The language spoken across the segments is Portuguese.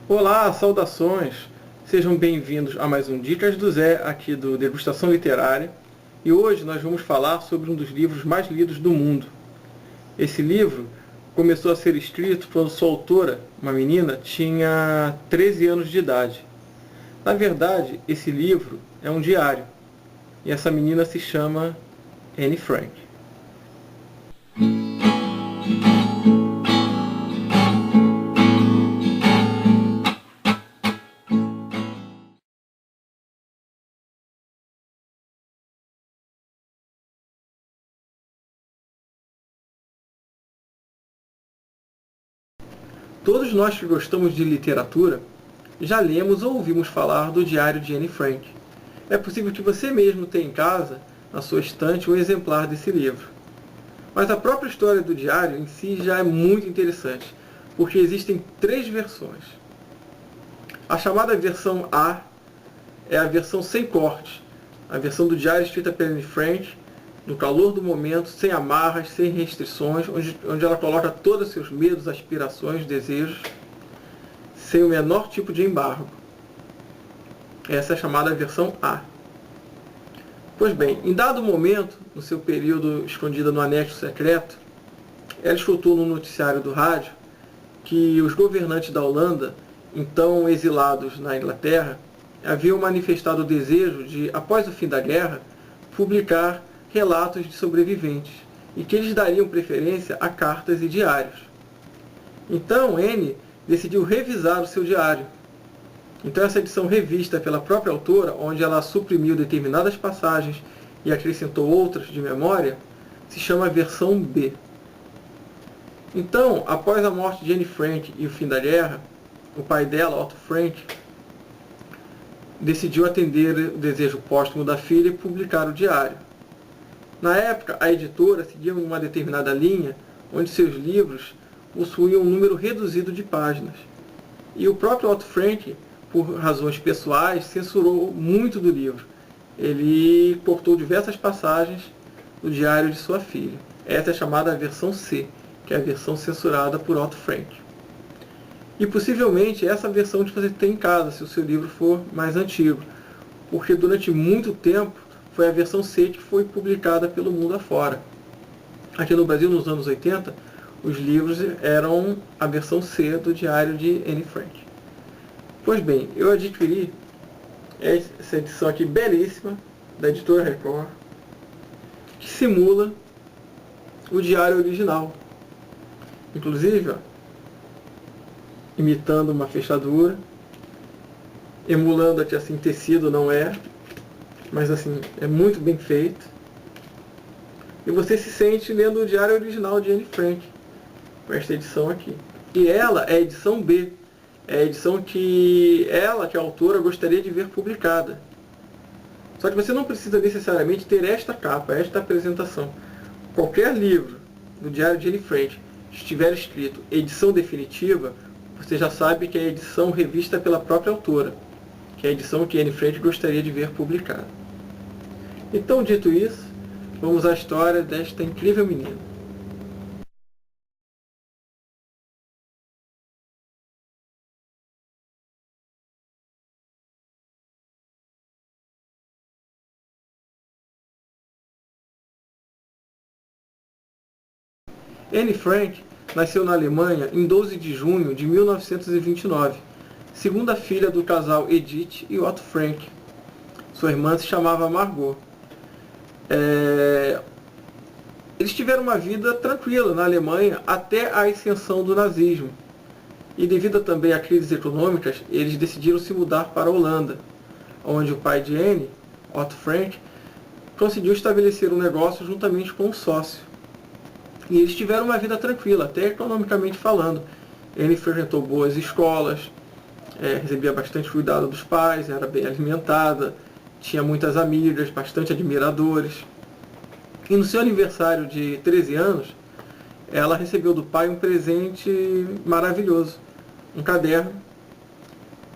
Olá, saudações! Sejam bem-vindos a mais um Dicas do Zé, aqui do Degustação Literária. E hoje nós vamos falar sobre um dos livros mais lidos do mundo. Esse livro começou a ser escrito quando sua autora, uma menina, tinha 13 anos de idade. Na verdade, esse livro é um diário, e essa menina se chama Anne Frank. Todos nós que gostamos de literatura já lemos ou ouvimos falar do Diário de Anne Frank. É possível que você mesmo tenha em casa, na sua estante, um exemplar desse livro. Mas a própria história do diário em si já é muito interessante, porque existem 3 versões. A chamada versão A é a versão sem cortes, a versão do diário escrita pela Anne Frank, no calor do momento, sem amarras, sem restrições, onde ela coloca todos os seus medos, aspirações, desejos, sem o menor tipo de embargo. Essa é a chamada versão A. Pois bem, em dado momento, no seu período escondida no anexo secreto, ela escutou no noticiário do rádio que os governantes da Holanda, então exilados na Inglaterra, haviam manifestado o desejo de, após o fim da guerra, publicar relatos de sobreviventes, e que eles dariam preferência a cartas e diários. Então, Anne decidiu revisar o seu diário. Então, essa edição revista pela própria autora, onde ela suprimiu determinadas passagens e acrescentou outras de memória, se chama versão B. Então, após a morte de Anne Frank e o fim da guerra, o pai dela, Otto Frank, decidiu atender o desejo póstumo da filha e publicar o diário. Na época, a editora seguia uma determinada linha, onde seus livros possuíam um número reduzido de páginas. E o próprio Otto Frank, por razões pessoais, censurou muito do livro. Ele cortou diversas passagens do diário de sua filha. Essa é chamada versão C, que é a versão censurada por Otto Frank. E possivelmente essa versão que você tem em casa, se o seu livro for mais antigo, porque durante muito tempo foi a versão C que foi publicada pelo mundo afora. Aqui no Brasil, nos anos 80, os livros eram a versão C do diário de Anne Frank. Pois bem, eu adquiri essa edição aqui belíssima, da editora Record, que simula o diário original. Inclusive, ó, imitando uma fechadura, emulando aqui assim, tecido não é, mas assim, é muito bem feito. E você se sente lendo o diário original de Anne Frank, com esta edição aqui. E ela é a edição B, é a edição que ela, que é a autora, gostaria de ver publicada. Só que você não precisa necessariamente ter esta capa, esta apresentação. Qualquer livro do diário de Anne Frank que estiver escrito edição definitiva, você já sabe que é a edição revista pela própria autora, que é a edição que Anne Frank gostaria de ver publicada. Então, dito isso, vamos à história desta incrível menina. Anne Frank nasceu na Alemanha em 12 de junho de 1929, segunda filha do casal Edith e Otto Frank. Sua irmã se chamava Margot. Eles tiveram uma vida tranquila na Alemanha até a ascensão do nazismo. E devido também a crises econômicas, eles decidiram se mudar para a Holanda, onde o pai de Anne, Otto Frank, conseguiu estabelecer um negócio juntamente com um sócio. E eles tiveram uma vida tranquila, até economicamente falando. Anne frequentou boas escolas, recebia bastante cuidado dos pais, era bem alimentada, tinha muitas amigas, bastante admiradores. E no seu aniversário de 13 anos, ela recebeu do pai um presente maravilhoso, um caderno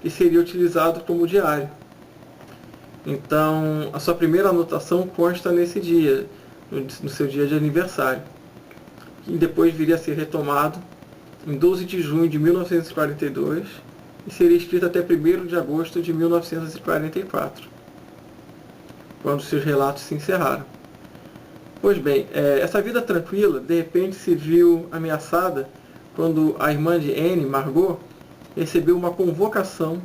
que seria utilizado como diário. Então, a sua primeira anotação consta nesse dia, no seu dia de aniversário, e depois viria a ser retomado em 12 de junho de 1942, e seria escrita até 1º de agosto de 1944, quando seus relatos se encerraram. Pois bem, essa vida tranquila, de repente, se viu ameaçada quando a irmã de Anne, Margot, recebeu uma convocação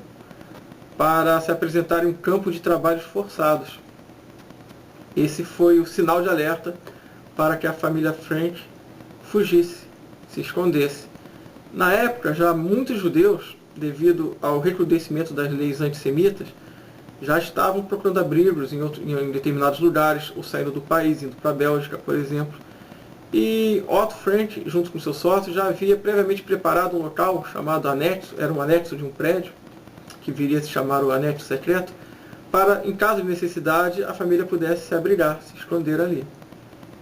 para se apresentar em um campo de trabalhos forçados. Esse foi o sinal de alerta para que a família Frank fugisse, se escondesse. Na época, já muitos judeus, devido ao recrudescimento das leis antissemitas, já estavam procurando abrigos em determinados lugares, ou saindo do país, indo para a Bélgica, por exemplo. E Otto Frank, junto com seu sócio, já havia previamente preparado um local chamado anexo, era um anexo de um prédio, que viria a se chamar o anexo secreto, para, em caso de necessidade, a família pudesse se abrigar, se esconder ali.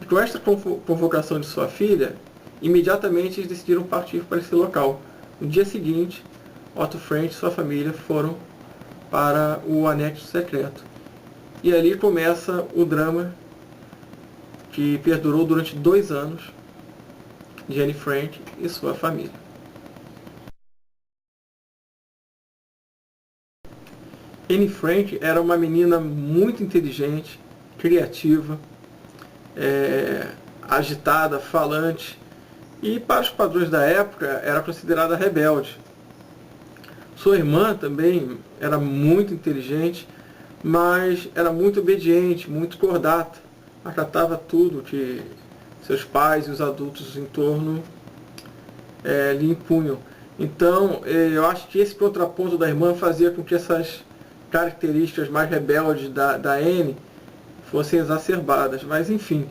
E com esta convocação de sua filha, imediatamente eles decidiram partir para esse local. No dia seguinte, Otto Frank e sua família foram para o anexo secreto. E ali começa o drama que perdurou durante 2 anos de Anne Frank e sua família. Anne Frank era uma menina muito inteligente, criativa, agitada, falante, e para os padrões da época era considerada rebelde. Sua irmã também era muito inteligente, mas era muito obediente, muito cordata. Acatava tudo que seus pais e os adultos em torno lhe impunham. Então, eu acho que esse contraponto da irmã fazia com que essas características mais rebeldes da Anne fossem exacerbadas. Mas, enfim,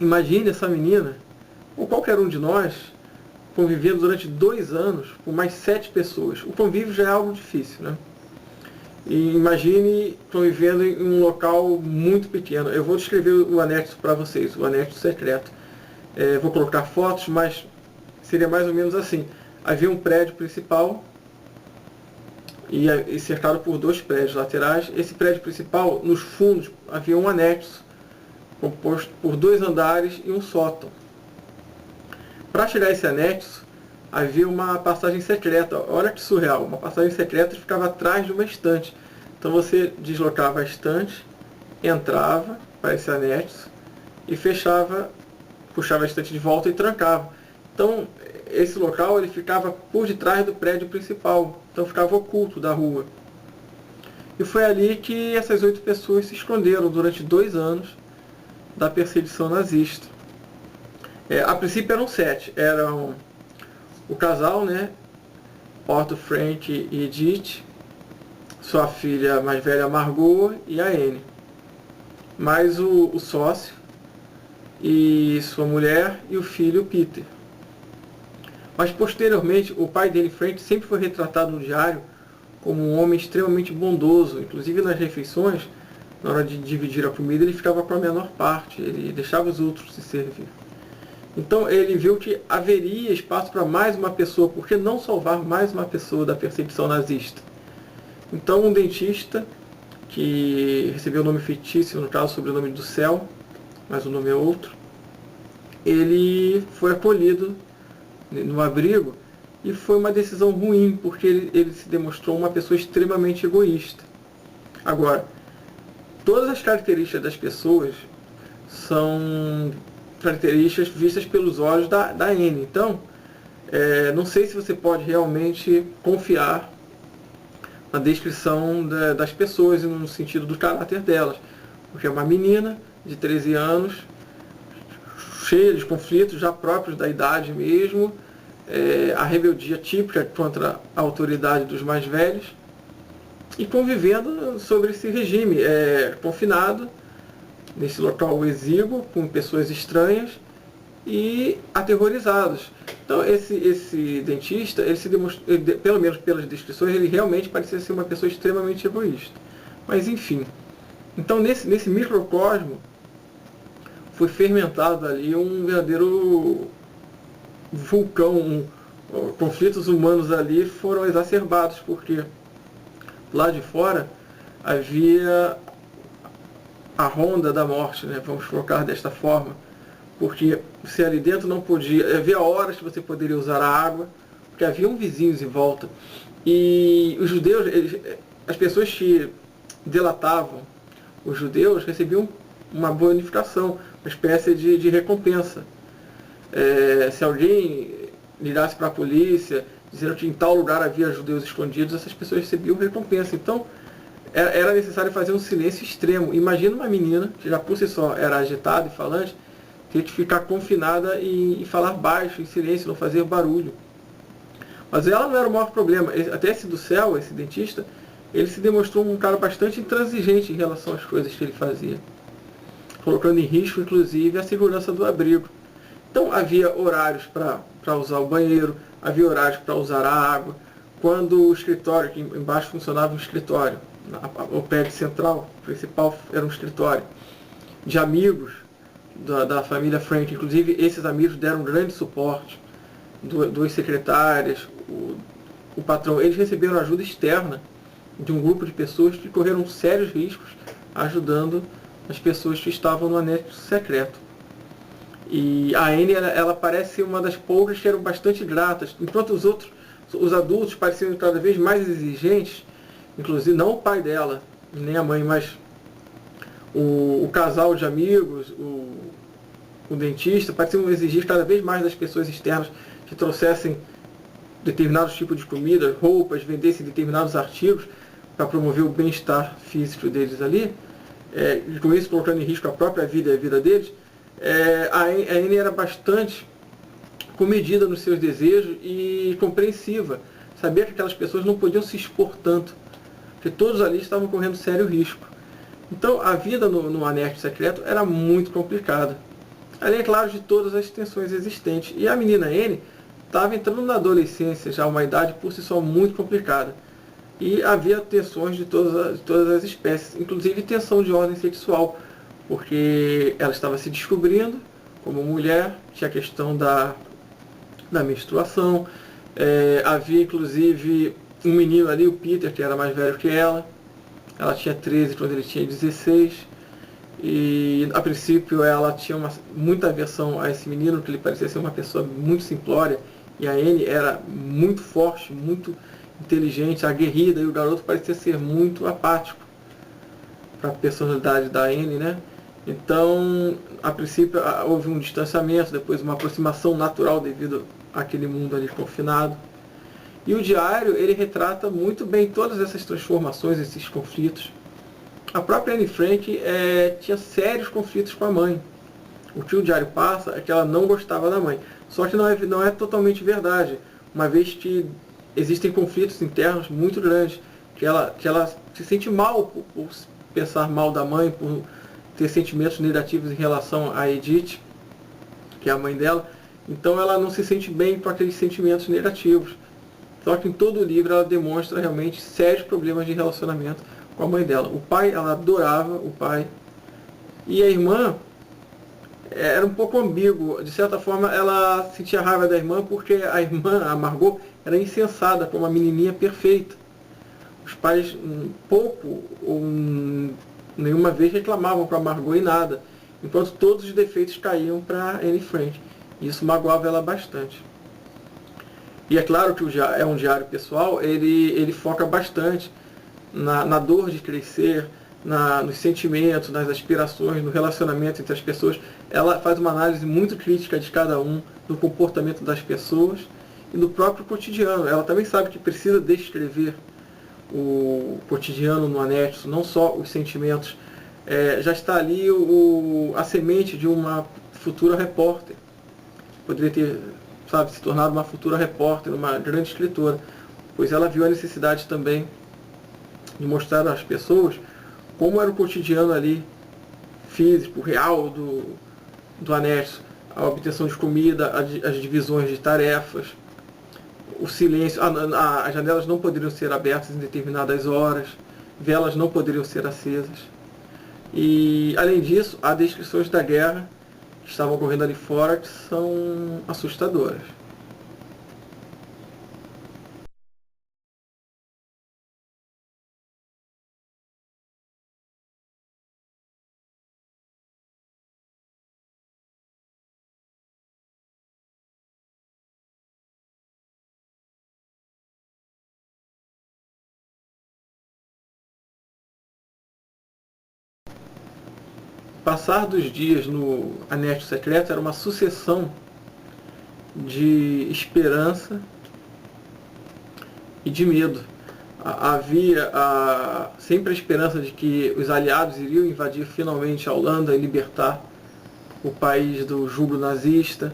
imagine essa menina, ou qualquer um de nós, convivendo durante 2 anos com mais 7 pessoas. O convívio já é algo difícil, né? E imagine convivendo em um local muito pequeno. Eu vou descrever o anexo para vocês, o anexo secreto. Vou colocar fotos, mas seria mais ou menos assim. Havia um prédio principal e cercado por 2 prédios laterais. Esse prédio principal, nos fundos, havia um anexo composto por 2 andares e um sótão. Para chegar a esse anexo, havia uma passagem secreta. Olha que surreal, uma passagem secreta que ficava atrás de uma estante. Então você deslocava a estante, entrava para esse anexo e fechava, puxava a estante de volta e trancava. Então esse local ele ficava por detrás do prédio principal, então ficava oculto da rua. E foi ali que essas 8 pessoas se esconderam durante 2 anos da perseguição nazista. A princípio eram 7, eram o casal, né? Otto Frank e Edith, sua filha mais velha Margot e a Anne, mais o sócio e sua mulher e o filho Peter. Mas posteriormente o pai dele, Frank, sempre foi retratado no diário como um homem extremamente bondoso, inclusive nas refeições, na hora de dividir a comida, ele ficava com a menor parte, ele deixava os outros se servir. Então ele viu que haveria espaço para mais uma pessoa, por que não salvar mais uma pessoa da perseguição nazista? Então um dentista, que recebeu o nome fictício, no caso, sobrenome do céu, mas o nome é outro, ele foi acolhido no abrigo e foi uma decisão ruim, porque ele se demonstrou uma pessoa extremamente egoísta. Agora, todas as características das pessoas são características vistas pelos olhos da Anne. Então, não sei se você pode realmente confiar na descrição das pessoas, no sentido do caráter delas. Porque é uma menina de 13 anos, cheia de conflitos, já próprios da idade mesmo, a rebeldia típica contra a autoridade dos mais velhos, e convivendo sobre esse regime, confinado, nesse local exíguo, com pessoas estranhas e aterrorizados. Então esse dentista, ele se demonstrou, pelo menos pelas descrições, ele realmente parecia ser uma pessoa extremamente egoísta. Mas enfim, então nesse microcosmo foi fermentado ali um verdadeiro vulcão. Conflitos humanos ali foram exacerbados, porque lá de fora havia a ronda da morte, né? Vamos colocar desta forma, porque você ali dentro não podia, havia horas que você poderia usar a água, porque haviam vizinhos em volta. E os judeus, as pessoas que delatavam os judeus recebiam uma bonificação, uma espécie de recompensa. Se alguém ligasse para a polícia, dizendo que em tal lugar havia judeus escondidos, essas pessoas recebiam recompensa. Então, era necessário fazer um silêncio extremo. Imagina uma menina, que já por si só era agitada e falante, ter que ficar confinada e falar baixo, em silêncio, não fazer barulho. Mas ela não era o maior problema. Até esse do céu, esse dentista, ele se demonstrou um cara bastante intransigente em relação às coisas que ele fazia, colocando em risco, inclusive, a segurança do abrigo. Então, havia horários para usar o banheiro, havia horários para usar a água. Quando o escritório, que embaixo funcionava um escritório, o prédio central principal era um escritório, de amigos da família Frank, inclusive esses amigos deram um grande suporte, duas secretárias, o patrão, eles receberam ajuda externa de um grupo de pessoas que correram sérios riscos ajudando as pessoas que estavam no anexo secreto. E a Anne, ela parece ser uma das poucas que eram bastante gratas, enquanto os adultos pareciam cada vez mais exigentes, inclusive não o pai dela, nem a mãe, mas o casal de amigos, o dentista, pareciam exigir cada vez mais das pessoas externas que trouxessem determinados tipos de comida, roupas, vendessem determinados artigos para promover o bem-estar físico deles ali, e com isso colocando em risco a própria vida e a vida deles. A Anne era bastante comedida nos seus desejos e compreensiva. Sabia que aquelas pessoas não podiam se expor tanto, porque todos ali estavam correndo sério risco. Então a vida no anexo secreto era muito complicada. Além, é claro, de todas as tensões existentes. E a menina Anne estava entrando na adolescência, já uma idade por si só muito complicada. E havia tensões de todas as espécies, inclusive tensão de ordem sexual, porque ela estava se descobrindo como mulher, tinha a questão da menstruação, havia inclusive um menino ali, o Peter, que era mais velho que ela tinha 13 quando ele tinha 16, e a princípio ela tinha muita aversão a esse menino, porque ele parecia ser uma pessoa muito simplória, e a Anne era muito forte, muito inteligente, aguerrida, e o garoto parecia ser muito apático para a personalidade da Anne, né? Então, a princípio houve um distanciamento, depois uma aproximação natural devido àquele mundo ali confinado. E o diário, ele retrata muito bem todas essas transformações, esses conflitos. A própria Anne Frank tinha sérios conflitos com a mãe. O que o diário passa é que ela não gostava da mãe. Só que não é totalmente verdade, uma vez que existem conflitos internos muito grandes, que ela se sente mal por pensar mal da mãe, por ter sentimentos negativos em relação a Edith, que é a mãe dela. Então ela não se sente bem com aqueles sentimentos negativos. Só que em todo o livro ela demonstra realmente sérios problemas de relacionamento com a mãe dela. O pai, ela adorava o pai. E a irmã era um pouco ambíguo. De certa forma, ela sentia raiva da irmã porque a irmã, a Margot, era insensada, como uma menininha perfeita. Os pais pouco ou nenhuma vez reclamavam para a Margot e nada, enquanto todos os defeitos caíam para Anne Frank. Isso magoava ela bastante. E é claro que é um diário pessoal, ele foca bastante na dor de crescer, nos sentimentos, nas aspirações, no relacionamento entre as pessoas. Ela faz uma análise muito crítica de cada um, do comportamento das pessoas e do próprio cotidiano. Ela também sabe que precisa descrever o cotidiano no anexo, não só os sentimentos. Já está ali a semente de uma futura repórter. Poderia ter, se tornado uma futura repórter, uma grande escritora, pois ela viu a necessidade também de mostrar às pessoas como era o cotidiano ali, físico, real do anexo, a obtenção de comida, as divisões de tarefas, o silêncio, as janelas não poderiam ser abertas em determinadas horas, velas não poderiam ser acesas. E, além disso, há descrições da guerra que estavam ocorrendo ali fora que são assustadoras. passar dos dias no anexo secreto era uma sucessão de esperança e de medo. Havia sempre a esperança de que os aliados iriam invadir finalmente a Holanda e libertar o país do jugo nazista.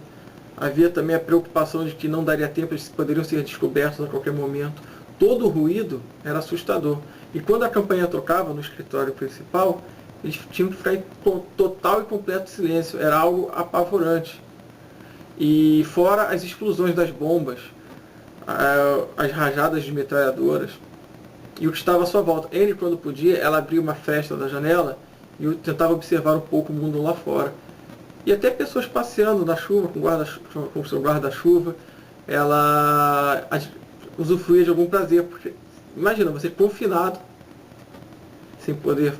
Havia também a preocupação de que não daria tempo, eles poderiam ser descobertos a qualquer momento. Todo o ruído era assustador. E quando a campanha tocava no escritório principal, eles tinham que ficar em total e completo silêncio. Era algo apavorante. E fora as explosões das bombas, as rajadas de metralhadoras e o que estava à sua volta. Ele, quando podia, ela abria uma fresta da janela e tentava observar um pouco o mundo lá fora. E até pessoas passeando na chuva com o seu guarda-chuva, ela usufruía de algum prazer, porque imagina, você confinado, sem poder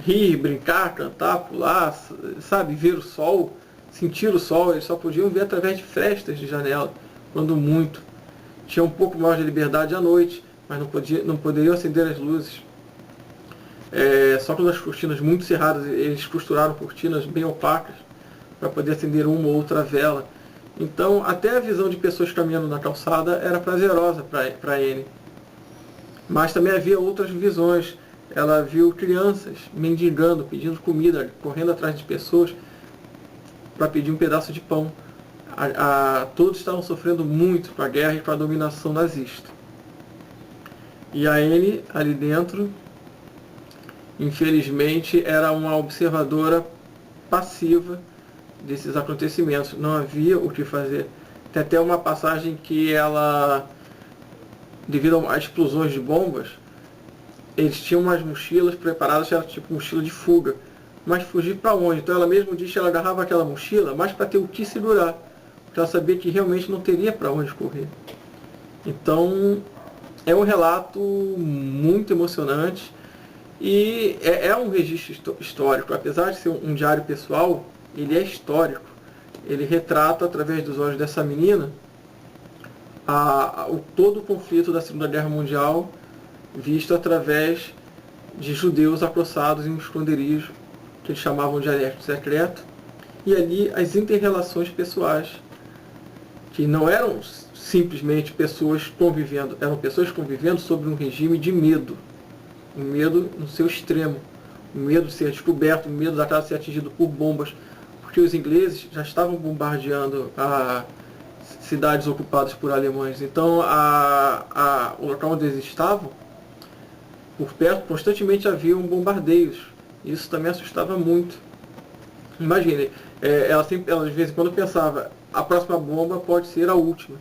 rir, brincar, cantar, pular, sabe, ver o sol, sentir o sol. Eles só podiam ver através de frestas de janela, quando muito. Tinha um pouco mais de liberdade à noite, mas não poderiam acender as luzes. Só com as cortinas muito cerradas, eles costuraram cortinas bem opacas para poder acender uma ou outra vela. Então, até a visão de pessoas caminhando na calçada era prazerosa para Anne. Mas também havia outras visões. Ela viu crianças mendigando, pedindo comida, correndo atrás de pessoas para pedir um pedaço de pão. Todos estavam sofrendo muito com a guerra e com a dominação nazista. E a Anne, ali dentro, infelizmente, era uma observadora passiva desses acontecimentos. Não havia o que fazer. Tem até uma passagem que ela, devido às explosões de bombas, eles tinham umas mochilas preparadas, era tipo mochila de fuga. Mas fugir para onde? Então ela mesma disse que ela agarrava aquela mochila mais para ter o que segurar, porque ela sabia que realmente não teria para onde correr. Então é um relato muito emocionante e é um registro histórico. Apesar de ser um diário pessoal, ele é histórico. Ele retrata, através dos olhos dessa menina, todo o conflito da Segunda Guerra Mundial, visto através de judeus acossados em um esconderijo que eles chamavam de anexo secreto, e ali as inter-relações pessoais, que não eram simplesmente pessoas convivendo, eram pessoas convivendo sobre um regime de medo, um medo no seu extremo, o medo de ser descoberto, o medo da casa ser atingido por bombas, porque os ingleses já estavam bombardeando cidades ocupadas por alemães. Então o local onde eles estavam, por perto, constantemente haviam bombardeios. Isso também assustava muito. Imagine, ela de vez em quando pensava, a próxima bomba pode ser a última.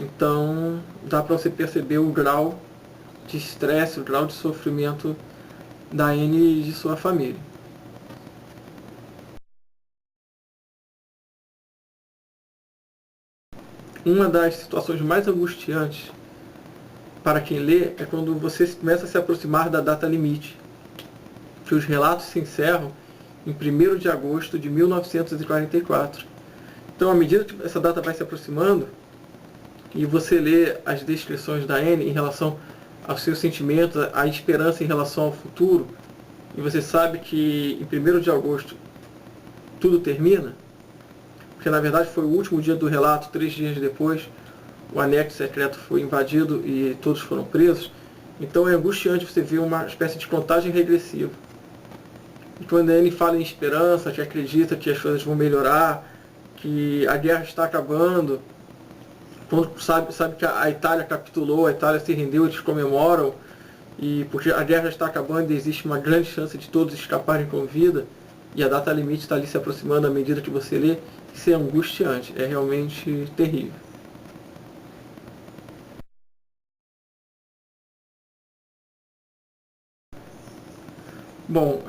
Então dá para você perceber o grau de estresse, o grau de sofrimento da Anne e de sua família. Uma das situações mais angustiantes para quem lê é quando você começa a se aproximar da data limite, que os relatos se encerram em 1º de agosto de 1944. Então, à medida que essa data vai se aproximando, e você lê as descrições da Anne em relação aos seus sentimentos, a esperança em relação ao futuro, e você sabe que em 1º de agosto tudo termina, porque na verdade foi o último dia do relato, 3 dias depois, o anexo secreto foi invadido e todos foram presos. Então é angustiante você ver uma espécie de contagem regressiva. E quando a Anne fala em esperança, que acredita que as coisas vão melhorar, que a guerra está acabando, quando sabe que a Itália capitulou, a Itália se rendeu, eles comemoram, e porque a guerra está acabando e existe uma grande chance de todos escaparem com vida, e a data limite está ali se aproximando à medida que você lê, isso é angustiante, é realmente terrível. Bom,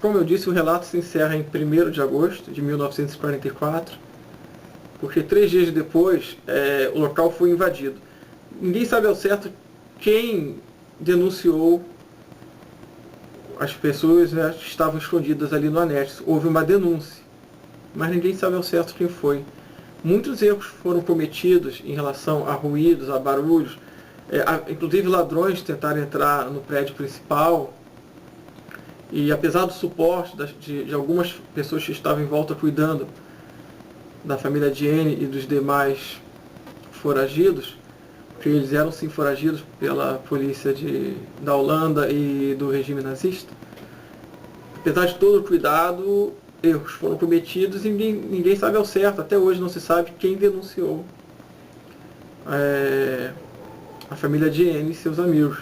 como eu disse, o relato se encerra em 1º de agosto de 1944, porque 3 dias depois o local foi invadido. Ninguém sabe ao certo quem denunciou as pessoas, né, que estavam escondidas ali no anexo. Houve uma denúncia, mas ninguém sabe ao certo quem foi. Muitos erros foram cometidos em relação a ruídos, a barulhos, inclusive ladrões tentaram entrar no prédio principal. E apesar do suporte de algumas pessoas que estavam em volta cuidando da família de Anne e dos demais foragidos, porque eles eram sim foragidos pela polícia da Holanda e do regime nazista, apesar de todo o cuidado, erros foram cometidos e ninguém sabe ao certo, até hoje não se sabe quem denunciou a família de Anne e seus amigos.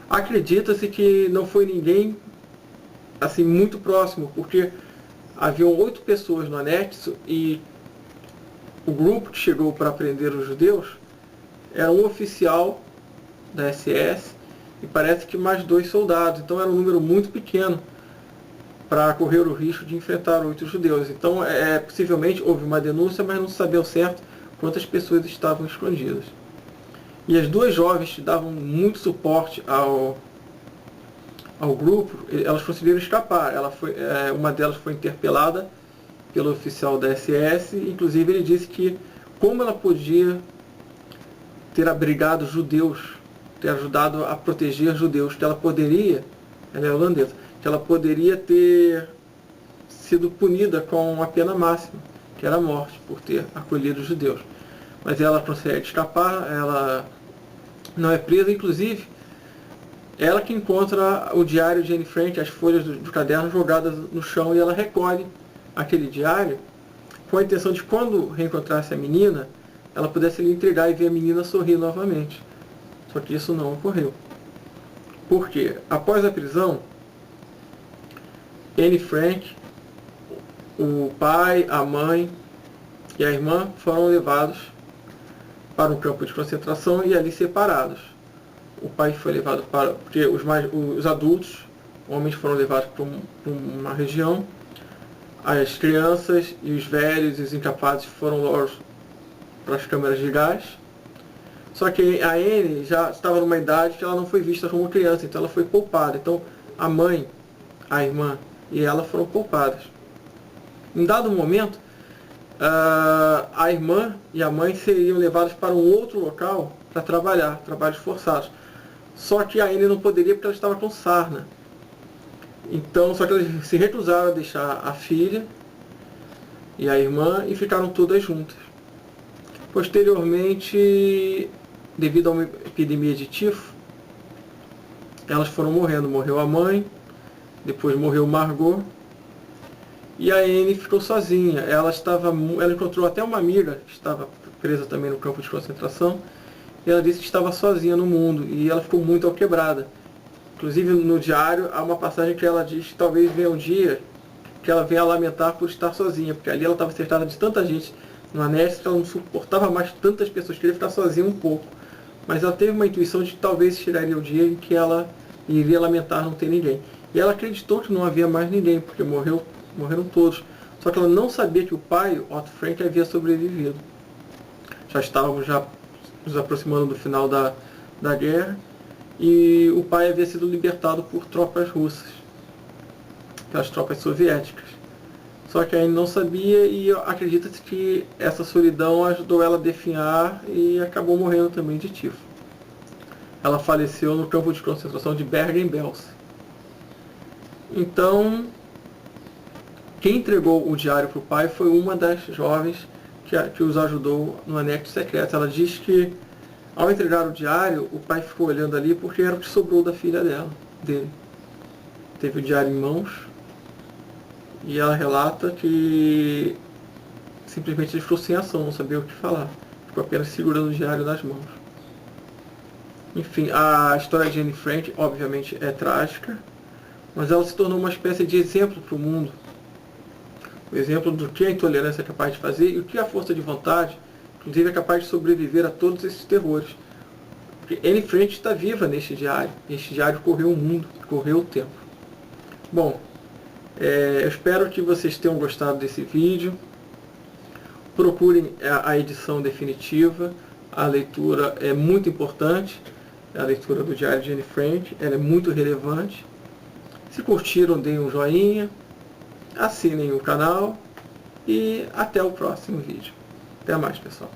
Acredita-se que não foi ninguém assim muito próximo, porque haviam 8 pessoas no anexo e o grupo que chegou para prender os judeus era um oficial da SS e parece que mais 2 soldados. Então era um número muito pequeno para correr o risco de enfrentar 8 judeus. Então possivelmente houve uma denúncia, mas não se sabia ao certo quantas pessoas estavam escondidas. E as 2 jovens que davam muito suporte ao grupo, elas conseguiram escapar. Uma delas foi interpelada pelo oficial da SS, inclusive ele disse que como ela podia ter abrigado judeus, ter ajudado a proteger judeus, que ela é holandesa, que ela poderia ter sido punida com a pena máxima, que era a morte, por ter acolhido os judeus. Mas ela consegue escapar, ela não é presa, inclusive ela que encontra o diário de Anne Frank, as folhas do caderno jogadas no chão, e ela recolhe aquele diário com a intenção de, quando reencontrasse a menina, ela pudesse lhe entregar e ver a menina sorrir novamente. Só que isso não ocorreu. Por quê? Após a prisão, Anne Frank, o pai, a mãe e a irmã foram levados para um campo de concentração e ali separados. O pai foi levado porque os adultos, homens, foram levados para uma região, as crianças e os velhos e os incapazes foram logo para as câmeras de gás. Só que a Anne já estava numa idade que ela não foi vista como criança, então ela foi poupada. Então a mãe, a irmã e ela foram poupadas. Em dado momento, a irmã e a mãe seriam levadas para um outro local para trabalhar, trabalhos forçados. Só que a Anne não poderia porque ela estava com sarna. Então, só que eles se recusaram a deixar a filha e a irmã e ficaram todas juntas. Posteriormente, devido a uma epidemia de tifo, elas foram morrendo. Morreu a mãe, depois morreu Margot, e a Anne ficou sozinha. Ela encontrou até uma amiga que estava presa também no campo de concentração, e ela disse que estava sozinha no mundo, e ela ficou muito alquebrada. Inclusive no diário há uma passagem que ela diz que talvez venha um dia que ela venha a lamentar por estar sozinha, porque ali ela estava cercada de tanta gente no anexo que ela não suportava mais tantas pessoas, queria ficar sozinha um pouco. Mas ela teve uma intuição de que talvez chegaria o dia em que ela iria lamentar não ter ninguém. E ela acreditou que não havia mais ninguém, porque morreram todos. Só que ela não sabia que o pai, Otto Frank, havia sobrevivido. Já estávamos nos aproximando do final da guerra, e o pai havia sido libertado por tropas russas, pelas tropas soviéticas. Só que a Anne não sabia, e acredita-se que essa solidão ajudou ela a definhar e acabou morrendo também de tifo. Ela faleceu no campo de concentração de Bergen-Belsen. Então, quem entregou o diário para o pai foi uma das jovens que os ajudou no anexo secreto. Ela diz que, ao entregar o diário, o pai ficou olhando ali porque era o que sobrou da filha dele. Teve o diário em mãos, e ela relata que simplesmente ele ficou sem ação, não sabia o que falar. Ficou apenas segurando o diário nas mãos. Enfim, a história de Anne Frank, obviamente, é trágica, mas ela se tornou uma espécie de exemplo para o mundo. O exemplo do que a intolerância é capaz de fazer e o que a força de vontade, inclusive, é capaz de sobreviver a todos esses terrores. Porque Anne Frank está viva neste diário. Este diário correu o mundo, correu o tempo. Bom, eu espero que vocês tenham gostado desse vídeo. Procurem a edição definitiva. A leitura é muito importante. A leitura do diário de Anne Frank. Ela é muito relevante. Se curtiram, deem um joinha. Assinem o canal. E até o próximo vídeo. Até mais, pessoal.